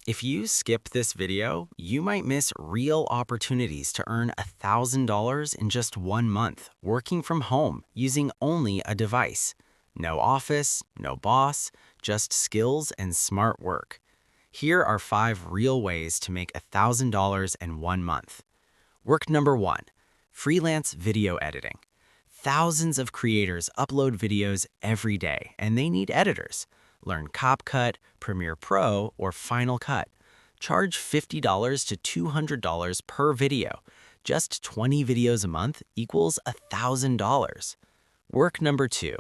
If you skip this video, you might miss real opportunities to earn $1,000 in just 1 month working from home using only a device. No office, no boss, just skills and smart work. Here are 5 real ways to make $1,000 in 1 month. Work number 1, freelance video editing. Thousands of creators upload videos every day, and they need editors. Learn CapCut, Premiere Pro, or Final Cut. Charge $50 to $200 per video. Just 20 videos a month equals $1,000. Work number 2,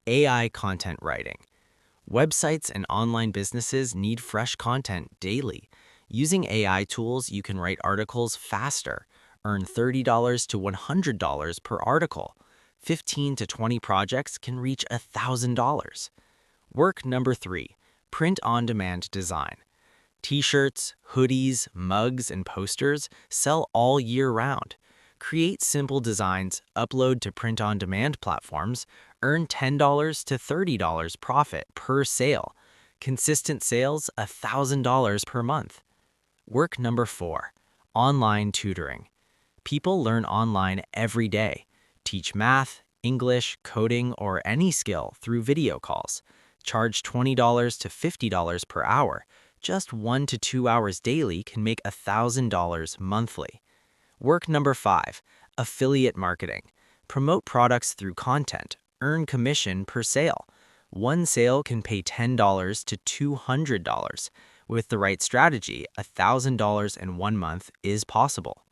AI content writing. Websites and online businesses need fresh content daily. Using AI tools, you can write articles faster. Earn $30 to $100 per article. 15 to 20 projects can reach $1,000. Work number 3, print-on-demand design. T-shirts, hoodies, mugs, and posters sell all year round. Create simple designs, upload to print-on-demand platforms, earn $10 to $30 profit per sale. Consistent sales, $1,000 per month. Work number 4, online tutoring. People learn online every day. Teach math, English, coding, or any skill through video calls. Charge $20 to $50 per hour. Just 1 to 2 hours daily can make $1,000 monthly. Work number 5, affiliate marketing. Promote products through content. Earn commission per sale. One sale can pay $10 to $200. With the right strategy, $1,000 in 1 month is possible.